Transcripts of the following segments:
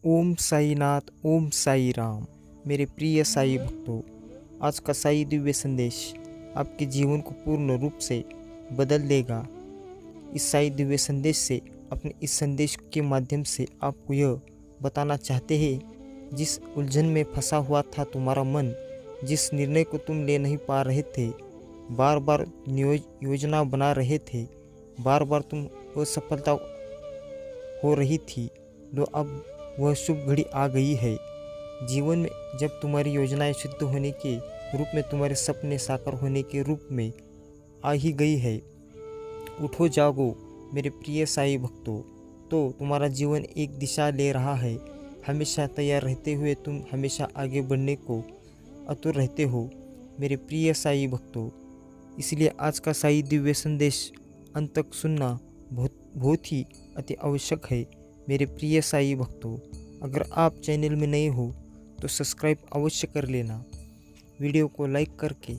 ओम साईनाथ, ओम साई राम। मेरे प्रिय साई भक्तों, आज का साई दिव्य संदेश आपके जीवन को पूर्ण रूप से बदल देगा। इस साई दिव्य संदेश से, अपने इस संदेश के माध्यम से आपको यह बताना चाहते हैं, जिस उलझन में फंसा हुआ था तुम्हारा मन, जिस निर्णय को तुम ले नहीं पा रहे थे, बार बार योजना बना रहे थे, बार बार तुम असफलता हो रही थी, तो अब वह शुभ घड़ी आ गई है। जीवन में जब तुम्हारी योजनाएं सिद्ध होने के रूप में, तुम्हारे सपने साकार होने के रूप में आ ही गई है। उठो जागो मेरे प्रिय साई भक्तों। तो तुम्हारा जीवन एक दिशा ले रहा है। हमेशा तैयार रहते हुए तुम हमेशा आगे बढ़ने को आतुर रहते हो मेरे प्रिय साई भक्तों। इसलिए आज का साई दिव्य संदेश अंत तक सुनना बहुत ही अति आवश्यक है मेरे प्रिय साई भक्तों। अगर आप चैनल में नए हो तो सब्सक्राइब अवश्य कर लेना। वीडियो को लाइक करके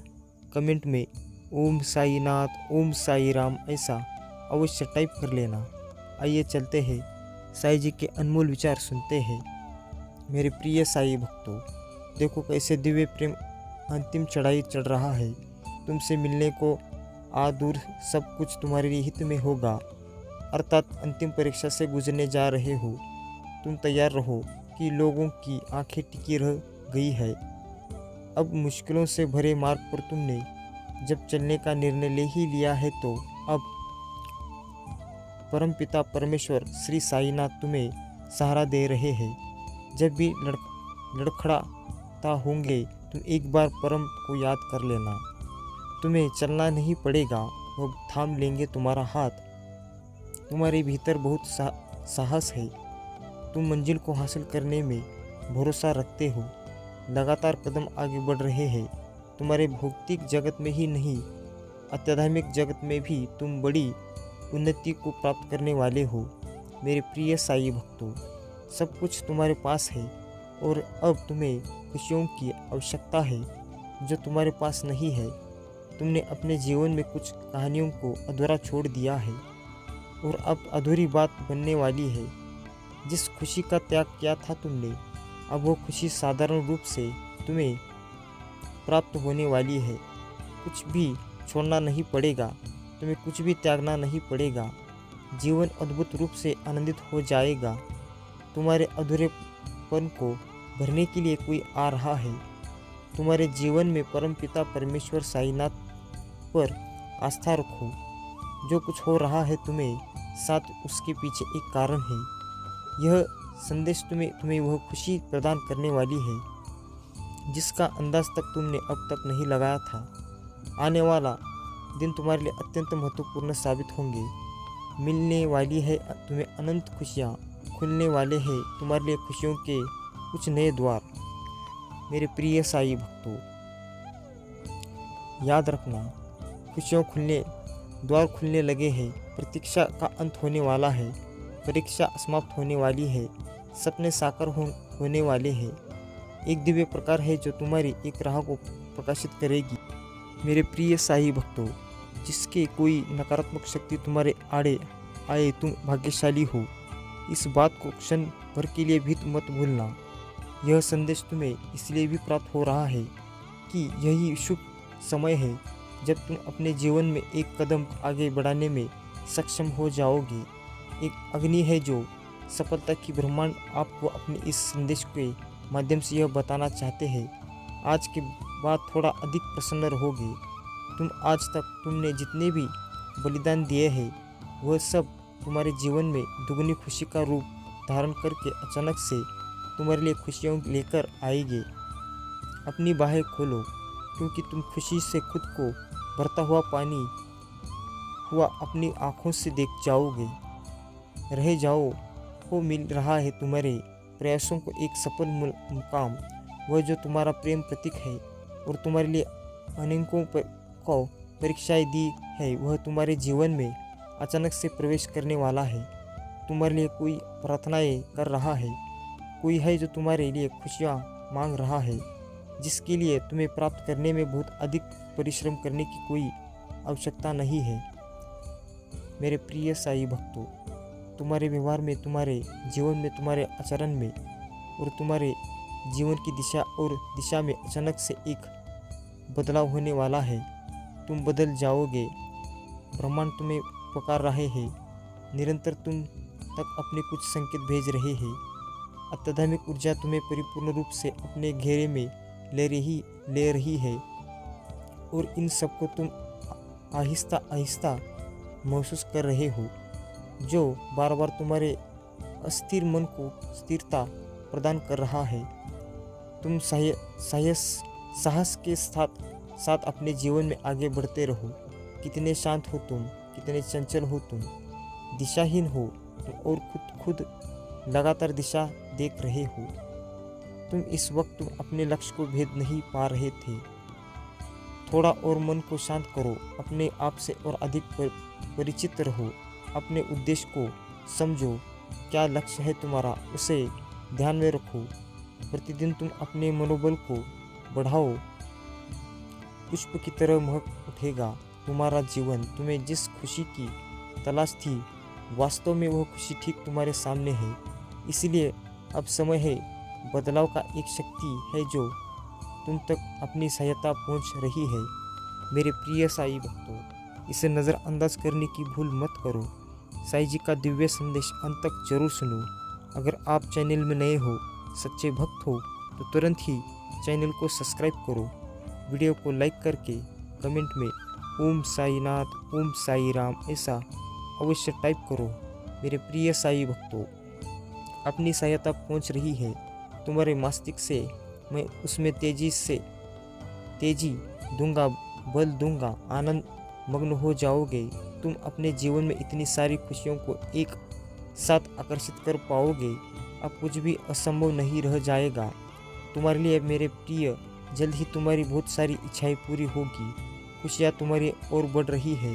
कमेंट में ओम साई नाथ, ओम साई राम ऐसा अवश्य टाइप कर लेना। आइए चलते हैं, साई जी के अनमोल विचार सुनते हैं मेरे प्रिय साई भक्तों। देखो कैसे दिव्य प्रेम अंतिम चढ़ाई चढ़ रहा है। तुमसे मिलने को आ दूर, सब कुछ तुम्हारे हित में होगा। अर्थात अंतिम परीक्षा से गुजरने जा रहे हो। तुम तैयार रहो कि लोगों की आंखें टिकी रह गई है। अब मुश्किलों से भरे मार्ग पर तुमने जब चलने का निर्णय ले ही लिया है, तो अब परमपिता परमेश्वर श्री साईनाथ तुम्हें सहारा दे रहे हैं। जब भी लड़खड़ाता होंगे, तुम एक बार परम को याद कर लेना। तुम्हें चलना नहीं पड़ेगा, वो थाम लेंगे तुम्हारा हाथ। तुम्हारे भीतर बहुत साहस है। तुम मंजिल को हासिल करने में भरोसा रखते हो। लगातार कदम आगे बढ़ रहे हैं। तुम्हारे भौतिक जगत में ही नहीं, आध्यात्मिक जगत में भी तुम बड़ी उन्नति को प्राप्त करने वाले हो मेरे प्रिय साई भक्तों। सब कुछ तुम्हारे पास है और अब तुम्हें खुशियों की आवश्यकता है जो तुम्हारे पास नहीं है। तुमने अपने जीवन में कुछ कहानियों को अधूरा छोड़ दिया है और अब अधूरी बात बनने वाली है। जिस खुशी का त्याग किया था तुमने, अब वो खुशी साधारण रूप से तुम्हें प्राप्त होने वाली है। कुछ भी छोड़ना नहीं पड़ेगा, तुम्हें कुछ भी त्यागना नहीं पड़ेगा। जीवन अद्भुत रूप से आनंदित हो जाएगा। तुम्हारे अधूरेपन को भरने के लिए कोई आ रहा है। तुम्हारे जीवन में परमपिता परमेश्वर साईनाथ पर आस्था रखो। जो कुछ हो रहा है तुम्हें साथ, उसके पीछे एक कारण है। यह संदेश तुम्हें वह खुशी प्रदान करने वाली है जिसका अंदाज तक तुमने अब तक नहीं लगाया था। आने वाला दिन तुम्हारे लिए अत्यंत महत्वपूर्ण साबित होंगे। मिलने वाली है तुम्हें अनंत खुशियाँ, खुलने वाले हैं तुम्हारे लिए खुशियों के कुछ नए द्वार मेरे प्रिय साई भक्तों। याद रखना, खुशियों द्वार खुलने लगे हैं। प्रतीक्षा का अंत होने वाला है। परीक्षा समाप्त होने वाली है। सपने साकार होने वाले हैं। एक दिव्य प्रकार है जो तुम्हारी एक राह को प्रकाशित करेगी मेरे प्रिय साई भक्तों। जिसके कोई नकारात्मक शक्ति तुम्हारे आड़े आए, तुम भाग्यशाली हो। इस बात को क्षण भर के लिए भी मत भूलना। यह संदेश तुम्हें इसलिए भी प्राप्त हो रहा है कि यही शुभ समय है जब तुम अपने जीवन में एक कदम आगे बढ़ाने में सक्षम हो जाओगे। एक अग्नि है जो सफलता की ब्रह्मांड आपको अपने इस संदेश के माध्यम से यह बताना चाहते हैं। आज के बाद थोड़ा अधिक प्रसन्न रहोगे। आज तक तुमने जितने भी बलिदान दिए हैं, वह सब तुम्हारे जीवन में दुगनी खुशी का रूप धारण करके अचानक से तुम्हारे लिए खुशियों लेकर आएंगे। अपनी बाहें खोलो, क्योंकि तुम खुशी से खुद को भरता हुआ पानी हुआ अपनी आँखों से देख जाओगे। रह जाओ, हो मिल रहा है तुम्हारे प्रयासों को एक सफल मुकाम। वह जो तुम्हारा प्रेम प्रतीक है और तुम्हारे लिए अनेकों को परीक्षाएं दी है, वह तुम्हारे जीवन में अचानक से प्रवेश करने वाला है। तुम्हारे लिए कोई प्रार्थनाएं कर रहा है। कोई है जो तुम्हारे लिए खुशियाँ मांग रहा है, जिसके लिए तुम्हें प्राप्त करने में बहुत अधिक परिश्रम करने की कोई आवश्यकता नहीं है मेरे प्रिय साई भक्तों। तुम्हारे व्यवहार में, तुम्हारे जीवन में, तुम्हारे आचरण में और तुम्हारे जीवन की दिशा में अचानक से एक बदलाव होने वाला है। तुम बदल जाओगे। ब्रह्मांड तुम्हें पुकार रहे हैं, निरंतर तुम तक अपने कुछ संकेत भेज रहे हैं। आध्यात्मिक ऊर्जा तुम्हें परिपूर्ण रूप से अपने घेरे में ले रही है और इन सबको तुम आहिस्ता आहिस्ता महसूस कर रहे हो, जो बार बार तुम्हारे अस्थिर मन को स्थिरता प्रदान कर रहा है। तुम साहस के साथ अपने जीवन में आगे बढ़ते रहो। कितने शांत हो तुम, कितने चंचल हो तुम, दिशाहीन हो और खुद लगातार दिशा देख रहे हो। इस वक्त तुम अपने लक्ष्य को भेद नहीं पा रहे थे। थोड़ा और मन को शांत करो, अपने आप से और अधिक परिचित रहो, अपने उद्देश्य को समझो। क्या लक्ष्य है तुम्हारा, उसे ध्यान में रखो। प्रतिदिन तुम अपने मनोबल को बढ़ाओ। पुष्प की तरह महक उठेगा तुम्हारा जीवन। तुम्हें जिस खुशी की तलाश थी, वास्तव में वह खुशी ठीक तुम्हारे सामने है। इसलिए अब समय है, बदलाव का एक शक्ति है जो तुम तक अपनी सहायता पहुंच रही है। मेरे प्रिय साई भक्तों, इसे नज़रअंदाज करने की भूल मत करो। साई जी का दिव्य संदेश अंत तक जरूर सुनो। अगर आप चैनल में नए हो, सच्चे भक्त हो, तो तुरंत ही चैनल को सब्सक्राइब करो। वीडियो को लाइक करके कमेंट में ओम साईनाथ, ओम साई राम ऐसा अवश्य टाइप करो। मेरे प्रिय साई भक्तों, अपनी सहायता पहुंच रही है तुम्हारे मस्तिष्क से। मैं उसमें तेजी दूंगा, बल दूंगा, आनंद मग्न हो जाओगे। तुम अपने जीवन में इतनी सारी खुशियों को एक साथ आकर्षित कर पाओगे। अब कुछ भी असंभव नहीं रह जाएगा तुम्हारे लिए। मेरे प्रिय, जल्द ही तुम्हारी बहुत सारी इच्छाएं पूरी होगी। खुशियाँ तुम्हारी ओर बढ़ रही है।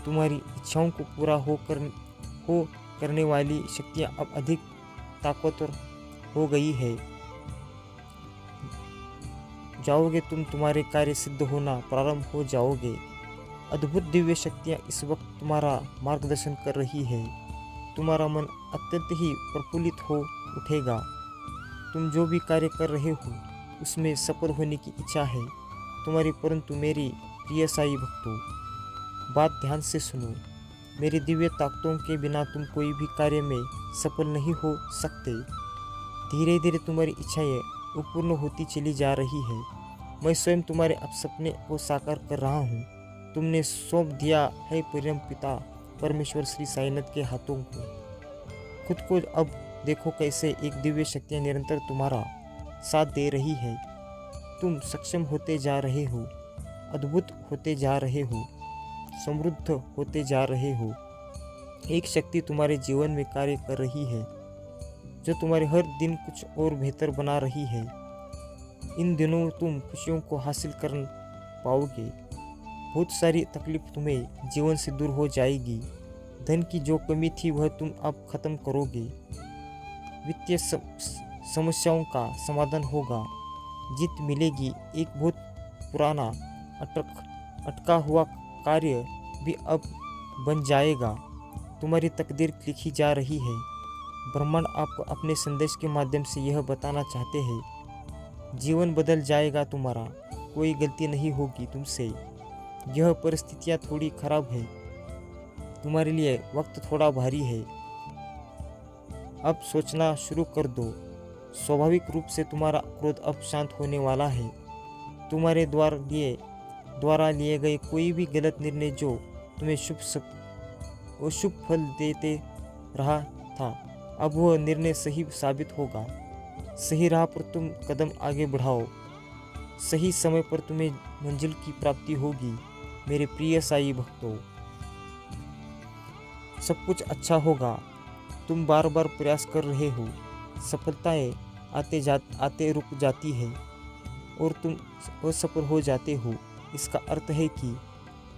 तुम्हारी इच्छाओं को पूरा करने वाली शक्तियाँ अब अधिक ताकतवर हो गई है। तुम्हारे कार्य सिद्ध होना प्रारंभ हो जाओगे। अद्भुत दिव्य शक्तियाँ इस वक्त तुम्हारा मार्गदर्शन कर रही है। तुम्हारा मन अत्यंत ही प्रफुल्लित हो उठेगा। तुम जो भी कार्य कर रहे हो उसमें सफल होने की इच्छा है तुम्हारी। परंतु मेरी प्रिय साई भक्तों, बात ध्यान से सुनो। मेरी दिव्य ताकतों के बिना तुम कोई भी कार्य में सफल नहीं हो सकते। धीरे धीरे तुम्हारी इच्छाएं पूर्ण होती चली जा रही है। मैं स्वयं तुम्हारे अब सपने को साकार कर रहा हूँ। तुमने सौंप दिया है परम पिता परमेश्वर श्री साईनाथ के हाथों को। खुद को अब देखो कैसे एक दिव्य शक्तियाँ निरंतर तुम्हारा साथ दे रही है। तुम सक्षम होते जा रहे हो, अद्भुत होते जा रहे हो, समृद्ध होते जा रहे हो। एक शक्ति तुम्हारे जीवन में कार्य कर रही है जो तुम्हारे हर दिन कुछ और बेहतर बना रही है। इन दिनों तुम खुशियों को हासिल कर पाओगे। बहुत सारी तकलीफ तुम्हें जीवन से दूर हो जाएगी। धन की जो कमी थी वह तुम अब खत्म करोगे। वित्तीय समस्याओं का समाधान होगा। जीत मिलेगी। एक बहुत पुराना अटका हुआ कार्य भी अब बन जाएगा। तुम्हारी तकदीर लिखी जा रही है। ब्रह्मांड आपको अपने संदेश के माध्यम से यह बताना चाहते हैं, जीवन बदल जाएगा तुम्हारा। कोई गलती नहीं होगी तुमसे। यह परिस्थितियाँ थोड़ी खराब है, तुम्हारे लिए वक्त थोड़ा भारी है। अब सोचना शुरू कर दो। स्वाभाविक रूप से तुम्हारा क्रोध अब शांत होने वाला है। तुम्हारे द्वारा लिए गए कोई भी गलत निर्णय जो तुम्हें शुभ फल देते रहा था, अब वह निर्णय सही साबित होगा। सही राह पर तुम कदम आगे बढ़ाओ। सही समय पर तुम्हें मंजिल की प्राप्ति होगी। मेरे प्रिय साई भक्तों, सब कुछ अच्छा होगा। तुम बार बार प्रयास कर रहे हो। सफलताएं आते रुक जाती है और तुम असफल हो जाते हो। इसका अर्थ है कि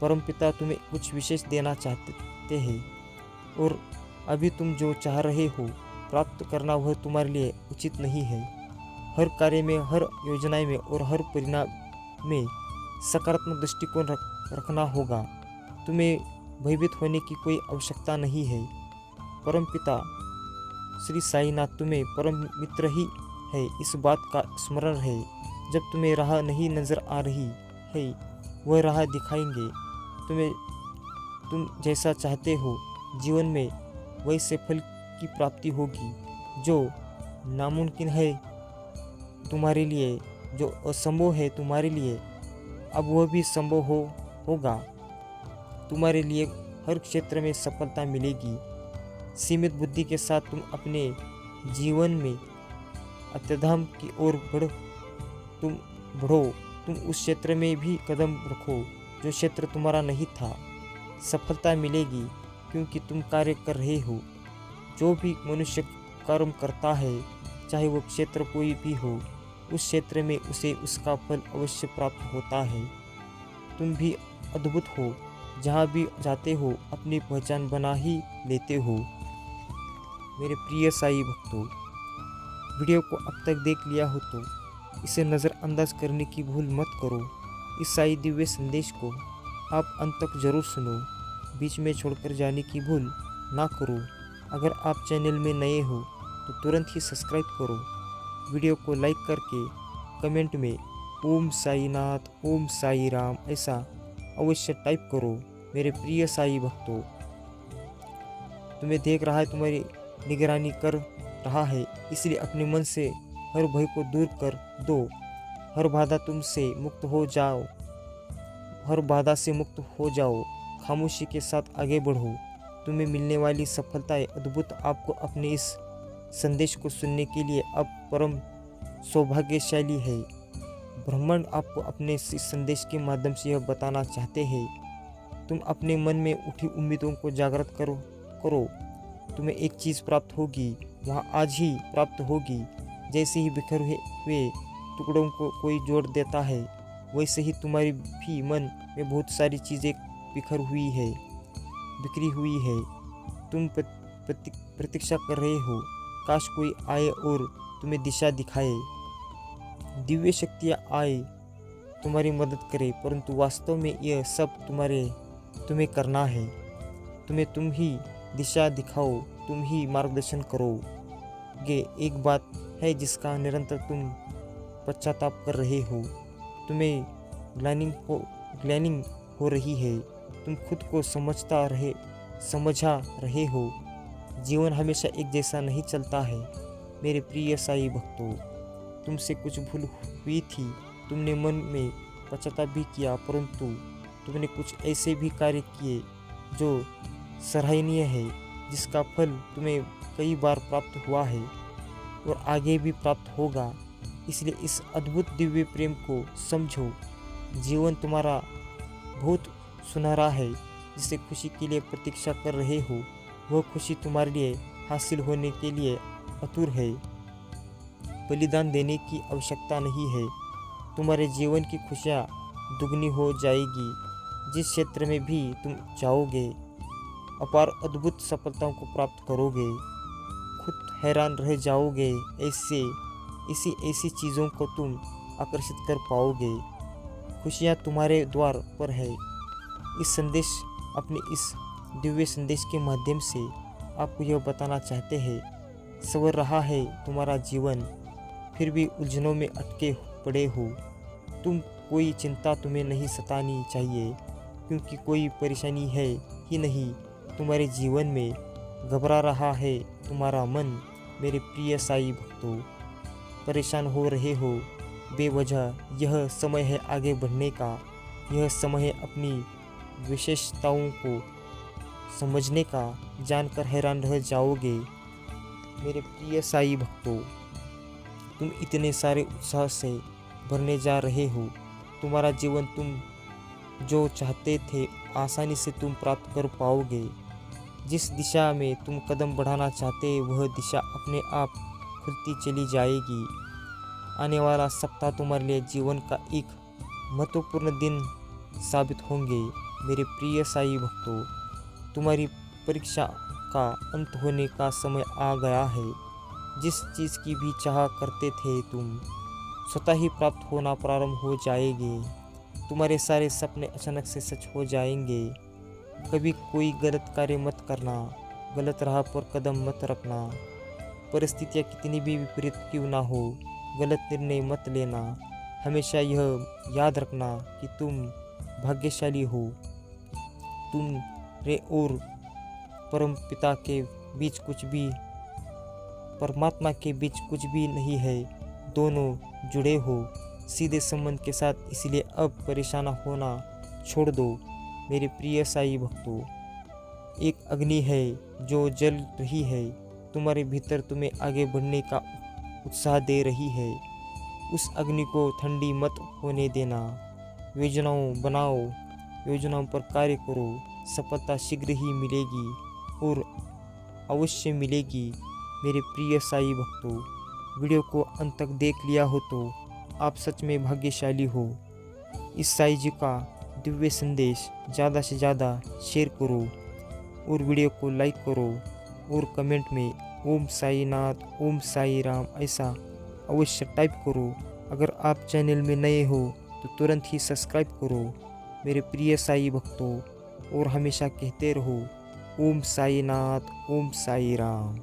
परमपिता तुम्हें कुछ विशेष देना चाहते हैं और अभी तुम जो चाह रहे हो प्राप्त करना वह तुम्हारे लिए उचित नहीं है। हर कार्य में, हर योजनाएं में और हर परिणाम में सकारात्मक दृष्टिकोण रखना होगा। तुम्हें भयभीत होने की कोई आवश्यकता नहीं है। परमपिता श्री साईनाथ तुम्हें परम मित्र ही है, इस बात का स्मरण है। जब तुम्हें राह नहीं नजर आ रही है, वह राह दिखाएंगे तुम्हें। तुम जैसा चाहते हो जीवन में वैसे फल की प्राप्ति होगी। जो नामुमकिन है तुम्हारे लिए, जो असंभव है तुम्हारे लिए, अब वह भी संभव होगा। तुम्हारे लिए हर क्षेत्र में सफलता मिलेगी। सीमित बुद्धि के साथ तुम अपने जीवन में अत्यधाम की ओर बढ़ो। तुम उस क्षेत्र में भी कदम रखो जो क्षेत्र तुम्हारा नहीं था। सफलता मिलेगी क्योंकि तुम कार्य कर रहे हो। जो भी मनुष्य कर्म करता है, चाहे वो क्षेत्र कोई भी हो, उस क्षेत्र में उसे उसका फल अवश्य प्राप्त होता है। तुम भी अद्भुत हो, जहाँ भी जाते हो अपनी पहचान बना ही लेते हो। मेरे प्रिय साई भक्तों, वीडियो को अब तक देख लिया हो तो इसे नज़रअंदाज करने की भूल मत करो। इस साई दिव्य संदेश को आप अंत तक जरूर सुनो, बीच में छोड़कर जाने की भूल ना करो। अगर आप चैनल में नए हो तो तुरंत ही सब्सक्राइब करो। वीडियो को लाइक करके कमेंट में ओम साईनाथ, ओम साई राम ऐसा अवश्य टाइप करो। मेरे प्रिय साई भक्तों, तुम्हें देख रहा है, तुम्हारी निगरानी कर रहा है, इसलिए अपने मन से हर भय को दूर कर दो। हर बाधा तुमसे मुक्त हो जाओ, हर बाधा से मुक्त हो जाओ। खामोशी के साथ आगे बढ़ो। तुम्हें मिलने वाली सफलताएं अद्भुत। आपको अपने इस संदेश को सुनने के लिए अब परम सौभाग्यशाली है। ब्रह्मांड आपको अपने इस संदेश के माध्यम से यह बताना चाहते हैं। तुम अपने मन में उठी उम्मीदों को जागृत करो। तुम्हें एक चीज़ प्राप्त होगी, वहाँ आज ही प्राप्त होगी। जैसे ही बिखरे हुए टुकड़ों को कोई जोड़ देता है, वैसे ही तुम्हारी भी मन में बहुत सारी चीज़ें बिखरी हुई है। तुम प्रतीक्षा कर रहे हो, काश कोई आए और तुम्हें दिशा दिखाए। दिव्य शक्तियाँ आए, तुम्हारी मदद करे, परंतु वास्तव में यह सब तुम्हें करना है। तुम ही दिशा दिखाओ, तुम ही मार्गदर्शन करोगे। एक बात है जिसका निरंतर तुम पश्चाताप कर रहे हो। तुम्हें ग्लैनिंग हो रही है। तुम खुद को समझा रहे हो। जीवन हमेशा एक जैसा नहीं चलता है। मेरे प्रिय साई भक्तों, तुमसे कुछ भूल हुई थी, तुमने मन में पश्चाताप भी किया, परंतु तुमने कुछ ऐसे भी कार्य किए जो सराहनीय है, जिसका फल तुम्हें कई बार प्राप्त हुआ है और आगे भी प्राप्त होगा। इसलिए इस अद्भुत दिव्य प्रेम को समझो। जीवन तुम्हारा बहुत सुनहरा है। जिसे खुशी के लिए प्रतीक्षा कर रहे हो, वह खुशी तुम्हारे लिए हासिल होने के लिए आतुर है। बलिदान देने की आवश्यकता नहीं है। तुम्हारे जीवन की खुशियाँ दुगनी हो जाएगी। जिस क्षेत्र में भी तुम जाओगे, अपार अद्भुत सफलताओं को प्राप्त करोगे। खुद हैरान रह जाओगे। ऐसी चीज़ों को तुम आकर्षित कर पाओगे। खुशियाँ तुम्हारे द्वार पर है। अपने इस दिव्य संदेश के माध्यम से आपको यह बताना चाहते हैं, संवर रहा है तुम्हारा जीवन, फिर भी उलझनों में अटके पड़े हो। कोई चिंता तुम्हें नहीं सतानी चाहिए, क्योंकि कोई परेशानी है ही नहीं तुम्हारे जीवन में। घबरा रहा है तुम्हारा मन। मेरे प्रिय साई भक्तों, परेशान हो रहे हो बेवजह। यह समय है आगे बढ़ने का। यह समय है अपनी विशेषताओं को समझने का। जानकर हैरान रह जाओगे। मेरे प्रिय साई भक्तों, तुम इतने सारे उत्साह से भरने जा रहे हो। तुम्हारा जीवन तुम जो चाहते थे आसानी से तुम प्राप्त कर पाओगे। जिस दिशा में तुम कदम बढ़ाना चाहते, वह दिशा अपने आप खुलती चली जाएगी। आने वाला सप्ताह तुम्हारे लिए जीवन का एक महत्वपूर्ण दिन साबित होंगे। मेरे प्रिय साई भक्तों, तुम्हारी परीक्षा का अंत होने का समय आ गया है। जिस चीज़ की भी चाह करते थे, तुम स्वतः ही प्राप्त होना प्रारंभ हो जाएंगे। तुम्हारे सारे सपने अचानक से सच हो जाएंगे। कभी कोई गलत कार्य मत करना, गलत राह पर कदम मत रखना। परिस्थितियाँ कितनी भी विपरीत क्यों ना हो, गलत निर्णय मत लेना। हमेशा यह याद रखना कि तुम भाग्यशाली हो। तुम्हारे और परमपिता के बीच कुछ भी, परमात्मा के बीच कुछ भी नहीं है। दोनों जुड़े हो सीधे संबंध के साथ, इसलिए अब परेशान होना छोड़ दो। मेरे प्रिय साईं भक्तों, एक अग्नि है जो जल रही है तुम्हारे भीतर, तुम्हें आगे बढ़ने का उत्साह दे रही है। उस अग्नि को ठंडी मत होने देना। योजनाओं बनाओ, योजनाओं पर कार्य करो। सफलता शीघ्र ही मिलेगी और अवश्य मिलेगी। मेरे प्रिय साईं भक्तों, वीडियो को अंत तक देख लिया हो तो आप सच में भाग्यशाली हो। इस साईं जी का दिव्य संदेश ज़्यादा से ज़्यादा शेयर करो और वीडियो को लाइक करो और कमेंट में ओम साई नाथ, ओम साई राम ऐसा अवश्य टाइप करो। अगर आप चैनल में नए हो तो तुरंत ही सब्सक्राइब करो। मेरे प्रिय साईं भक्तों, और हमेशा कहते रहो ओम साई नाथ, ओम साई राम।